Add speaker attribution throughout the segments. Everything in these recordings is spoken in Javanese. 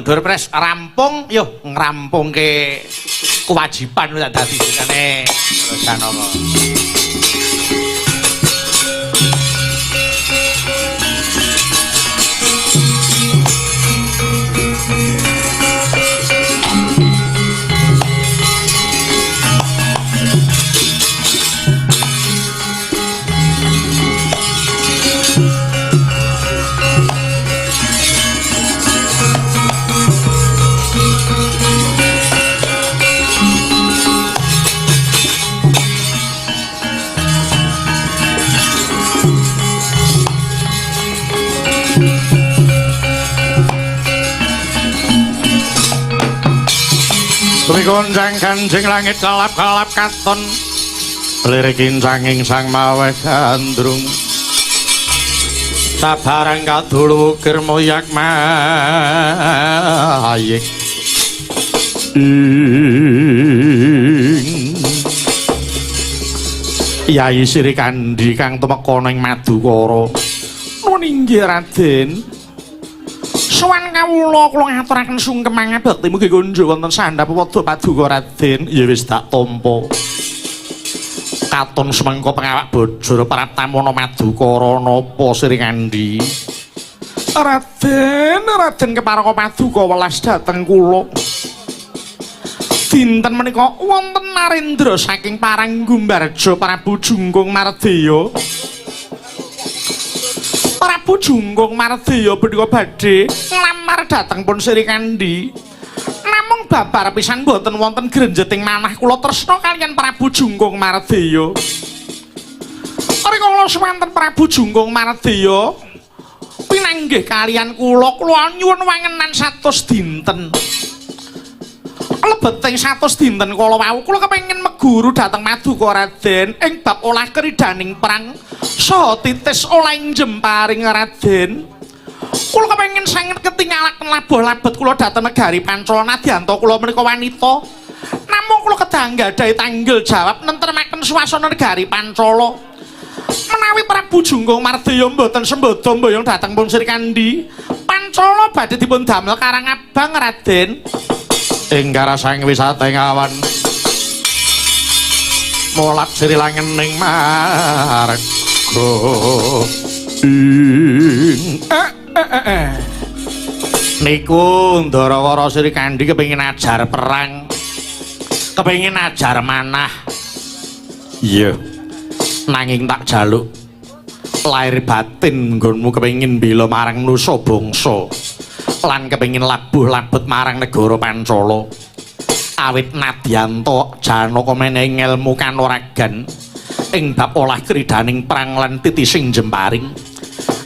Speaker 1: Durpres rampung yo ngrampungke kewajiban tak dadi jane Janaka. Gonjang kanjeng langit kalap-kalap katon lirikin sanging sang mawe gandrung sabarang kadulu ukir moyak mayik Yai Sri Kandi kang tumeka ning Madukara nuninggih Raden sowan kawula kula ngaturaken sungkem mangabekti mugi kunjuk wonten sandhap wadya paduka Raden ya wis tak tampa katon semengko pengawak bojor pratamana Madukara napa Sri Kandi Raden keparaka paduka welas dhateng kula dinten menika wonten narendra saking Paranggumbarja Prabu Jungkung Mardeya Prabu Jungkung Mardeya punika badhe nglamar dhateng pun Sri Kandi. Namung babar pisan boten wonten grenjeting manah kula tresna kaliyan Prabu Jungkung Mardeya. Rikala swanten Prabu Jungkung Mardeya pinanggih kaliyan kula nyuwun wangenan 100 dinten. Lebeting 100 dinten kala wau kula kepengin meguru dhateng Madukara Raden ing bab olah kridaning perang saha titis olehing jemparing Raden. Kula kepengin sanget ketinggalaken labuh labet kula dhateng negari Pancala nadyanto kula menika wanita. Namung kula kedah nggadahi tanggel jawab nentremaken swasana negari Pancala. Menawi Prabu Jungkung Mardeya mboten sembada mboyong dhateng pun Sri Kandi, Pancala badhe dipun damel Karangabang Raden. Ing karasang wisata ing awan molat sri langening marga niku Ndarawara Sri Kandi kepengin ajar perang kepengin ajar manah iya nanging tak jaluk lahir batin nggonmu kepengin bela marang nusa bangsa lan kepengin labuh labet marang negara Pancala awit nadyanto Janaka menehi ilmu kanuragan ing bab olah kridaning perang lan titising jemparing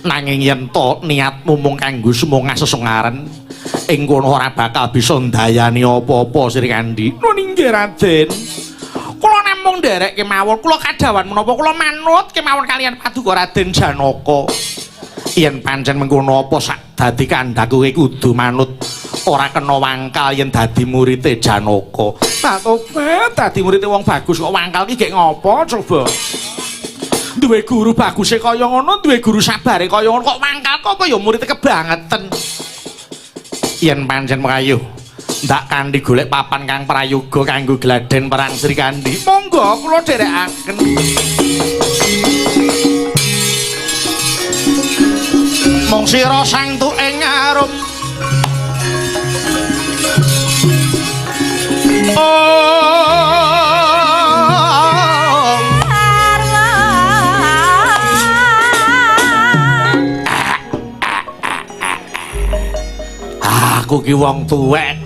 Speaker 1: nanging yen to niatmu mung kanggo sumungah sesungaren ing kono ora bakal bisa ndayani apa-apa Sri Kandi. Nuninggih Raden kula namung nderek kemawon kula kadawan menapa kula manut kemawon kaliyan paduka Raden Janaka. Yen pancen mengkono apa sak dadi kandhaku kudu manut ora kena wangkal yen dadi murite Janaka. Nah tobat dadi murite wong bagus kok wangkal iki gek ngopo coba. Duwe guru baguse kaya ngono, duwe guru sabare kaya ngono kok wangkal kok apa ya murite kebangetan. Yen pancen mengayuh ndak Kandi golek papan kang prayoga kanggo gladen perang Sri Kandi. Monggo kula dherekaken. Mung sira sang tuing arum aku ki wong tuwek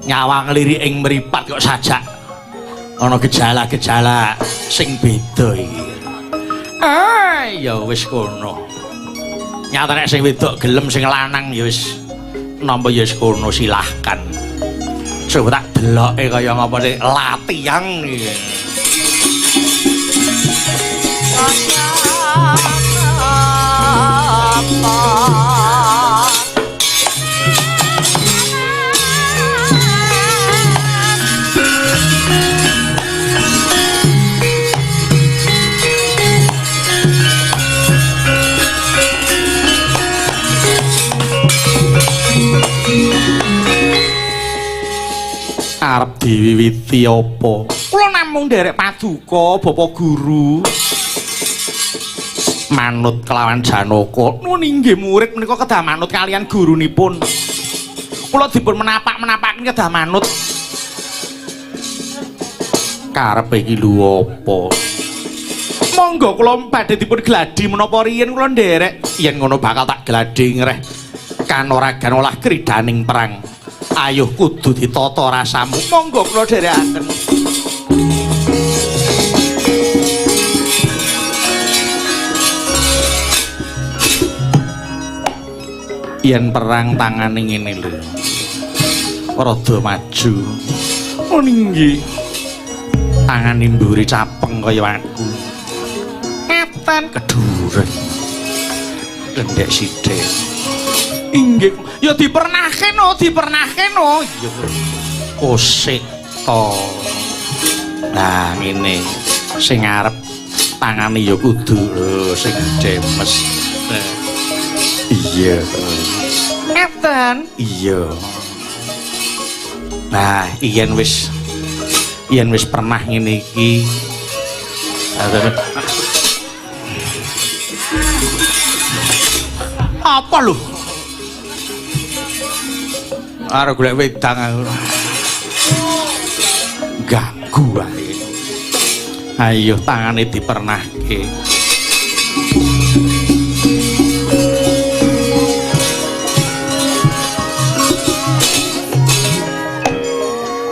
Speaker 1: nyawang lirik ing mripat kok sajak ana gejala-gejala sing beda iki. Ya wis kono. Nyata nek sing wedok gelem sing lanang ya wis nampa ya wis kono silahkan. Coba tak deloke kaya ngapa nek latihan iki. arep diwiwiti apa? Kula namung nderek paduka Bapak Guru. Manut kelawan Janaka. Nuwun inggih murid menika kedah manut kalian gurunipun. Kula dipun menapak-menapaken kedah manut. Karepe iki lho apa? Monggo kula badhe dipun gladi menapa riyin kula nderek. Yen ngono bakal tak gladi ngreh kanoragan olah kridaning perang. Ayo kudu ditata rasamu. Monggo kula dherekaken. Yen perang tangane ngene lho. Rada maju. Oh nggih. Tangane mburi capeng kaya aku. Ngeten keduren. Gendek sithik. Inggih, ya dipernahke no. Iya. Kosek to. Nah, ngene. Sing arep tangane ya kudu lho sing demes. Iya. Ngeten. Iya. Nah, yen wis pernah ngene iki. Apa lho? Arep golek wedang aku. Ganggu wae. Ayo tangane dipernahke.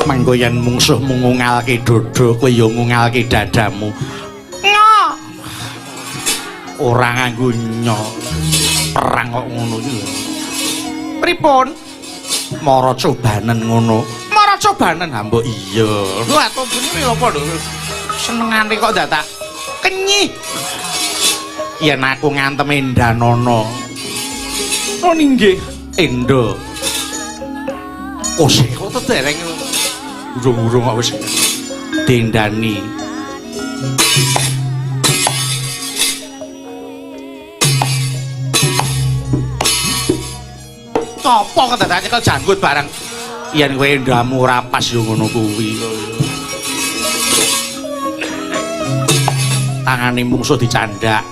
Speaker 1: Mangko yen mungsuhmu ngungalke dodo, kowe ya ngungalke dadamu. Ngo. Ora nganggo nyo. Perang kok ngono iki. Pripun? Mara cobanen ngono. Mara cobanen ha mbok iya. Lho ato bener apa lho? Senengane kok dadak kenyih. Yen aku ngantem Endanono. Oh nggih, Endo. Kose kok dereng urung-urung kok wis dendani. Apa kok dadak nyekel janggut bareng. Yen kowe ndamu ora pas yo ngono kuwi. Tangane mungsuh dicandak.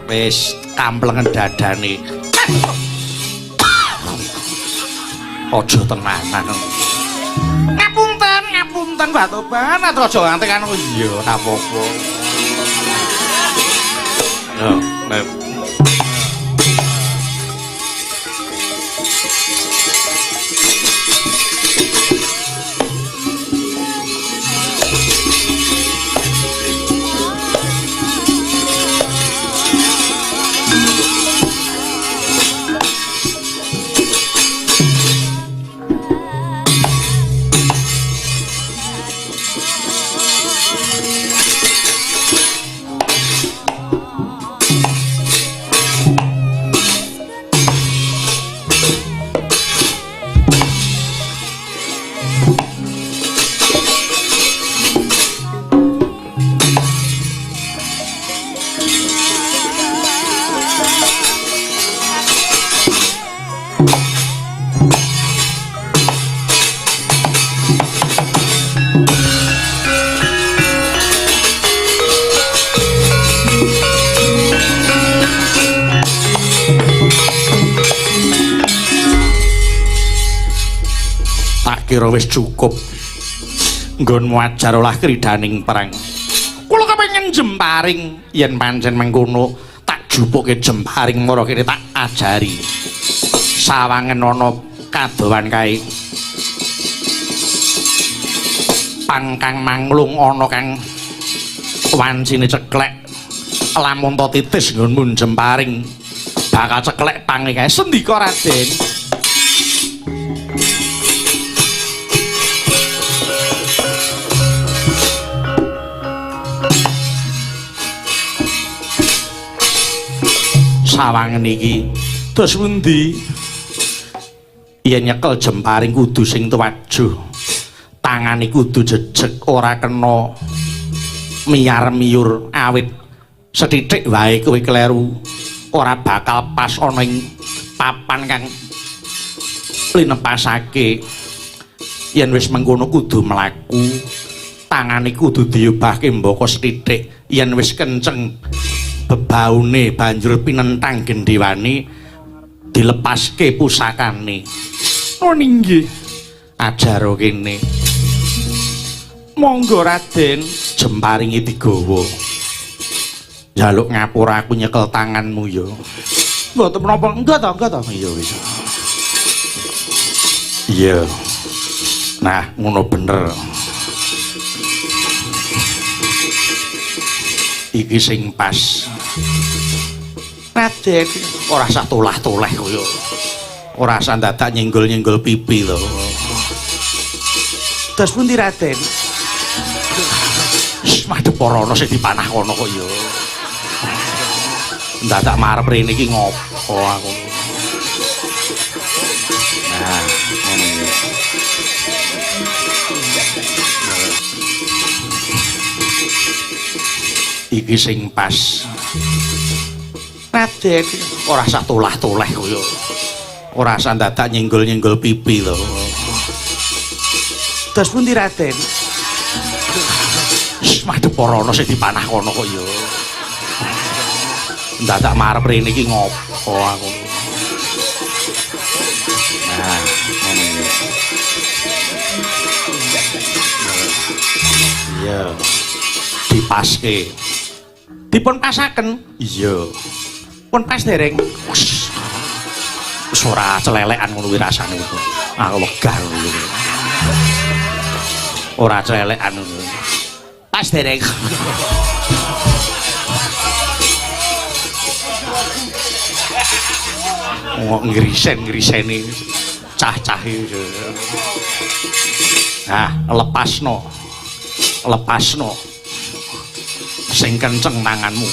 Speaker 1: Wis kamplengen dadane. Aja tenanan. Ngapunten Batoban, aja nganti kan iya ora apa-apa. Yo, nek kira wis cukup nggonmu ajar olah kridaning perang. Kula kepengin jemparing, yen pancen mengkono tak jupuke jemparing mara kene tak ajari. Sawangen ana kadowan kae. Pangkang manglung ana kang wancine ceklek. Lamun to titis nggonmu jemparing bakal ceklek pange kae. Sendika Raden? Sawangen iki dos pundi? Yen nyekel jemparing kudu sing tuwajuh. Tangane kudu jejeg ora kena miyar-miyur awit sethithik wae kowe kleru ora bakal pas ana ing papan kang linepasake yen wis mengkono kudu mlaku tangane kudu diobahke mbaka sithik yen wis kenceng bebaune banjur pinentang gendhewane dilepaske pusakane. Oh nggih ajaro kene monggo Raden jemparingi digawa njaluk ngapura aku nyekel tanganmu ya mboten menapa enggak to iya wis iya nah ngono bener iki sing pas Raden ora usah tolah-toleh kaya ora usah dadak nyenggol-nyenggol pipi lho terus pundi Raden madhep para ana sing dipanah kono kok ya dadak marep rene iki ngopo aku nah ngene iki sing pas Raden ora usah tolah-toleh kaya ora usah dadak nyenggol-nyenggol pipi lho terus pundi Raden madhep para ana sing dipanah kono kok ya dadak marep rene iki ngopo aku nah ngene iya dipaske dipun pasaken iya pun pas dereng wis ora celelekan ngono kuwi rasane kok aku wegah ngono ora celelekan ngono pas dereng ngrisen-ngriseni cah-cah iki nah lepasno sing kenceng tanganmu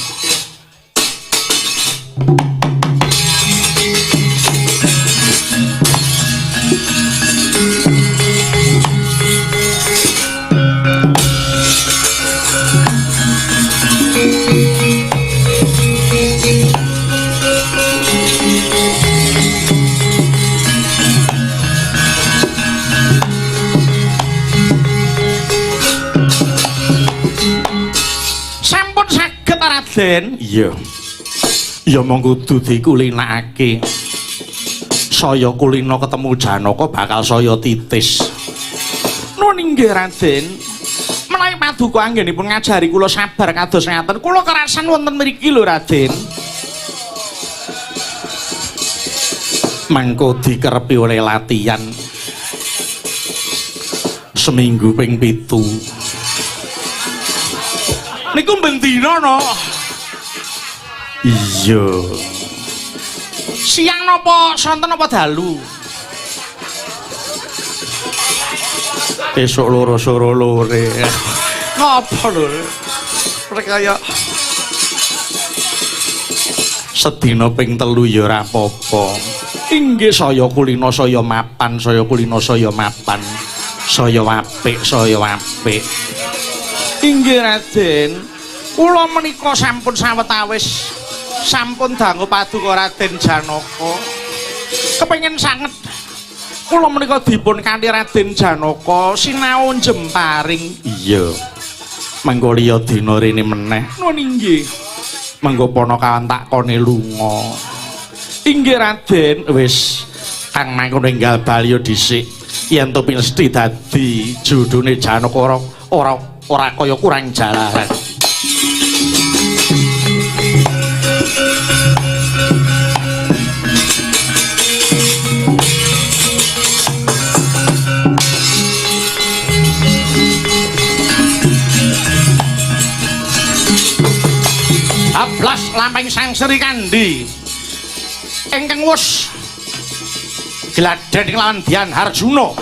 Speaker 1: Raden iya ya monggo kudu dikulinakake saya kulina ketemu Janaka bakal saya titis nuwun inggih Raden menawi paduka anggenipun ngajari kula sabar kados ngaten kula kerasan wonten mriki lho Raden mangko dikerepi oleh latihan seminggu ping 7 niku bendina no iya siang napa sonten napa dalu esuk loro sore lore ngapa lho rekaya sedina ping 3 ya ora apa-apa inggih saya kulina saya mapan saya kulina saya mapan saya apik inggih Raden kula menika sampun sawetawis sampun dangu paduka Raden Janaka kepengin sanget kula menika dipun kanthi Raden Janaka sinau jemparing iya mangko liya dina rene meneh nuwun inggih mangko Panakawan takone lunga inggih Raden wis kang mangkono enggal bali dhisik yen to mesti dadi judune Janaka ora kaya kurang jalaran ablas lamping Sang Sri Kandi ingkang wus gladhen kelawan Dian Harjuna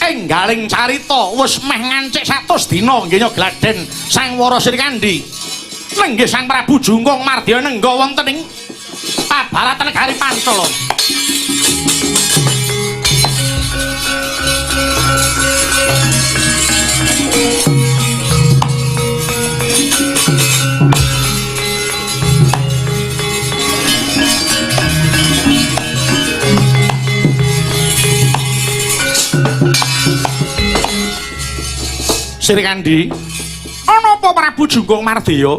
Speaker 1: enggaling carita wis meh ngancik 100 dina nggih gladhen Sang Wara Sri Kandi nenggih Sang Prabu Jungkung Mardya nengga wonten ing Pabaratan Negari Pancala Sri Kandi, ana apa Prabu Jungkung Mardeya?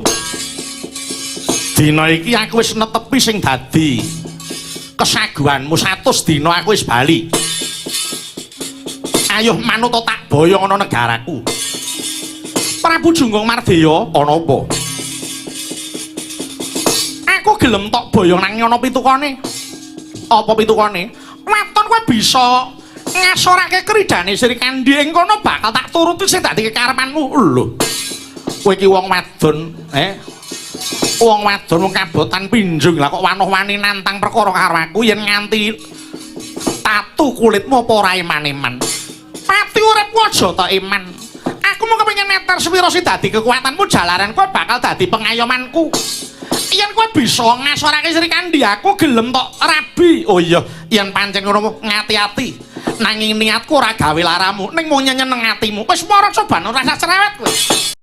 Speaker 1: Dina iki aku wis netepi sing dadi kesaguhanmu 100 dina aku wis bali. Ayo manut tak boyong ana negaraku. Prabu Jungkung Mardeya, ana apa? Aku gelem tok boyong nang ana pitukane. Apa pitukane? Weton kowe bisa ngasorake kridane Sri Kandi ing kono bakal tak turuti sing dadi kekarepanmu. Lho. Kowe iki wong wadon, wong wadon wong kabotan pinjung lah kok wanuh-wani nantang perkara karo aku yen nganti tatu kulitmu apa ora iman-iman. Pati uripku aja ta iman. Aku mau kepengin neter sepira sing dadi kekuatanmu jalaran kowe bakal dadi pengayomanku. Yen kowe bisa ngasorake Sri Kandi aku gelem tok rabi. Oh iya, yen pancen ngono ngati-ati. Nanging niatku ora gawe laramu, ning mung nyeneng atimu. Wis mara coban ora usah cerewet kowe.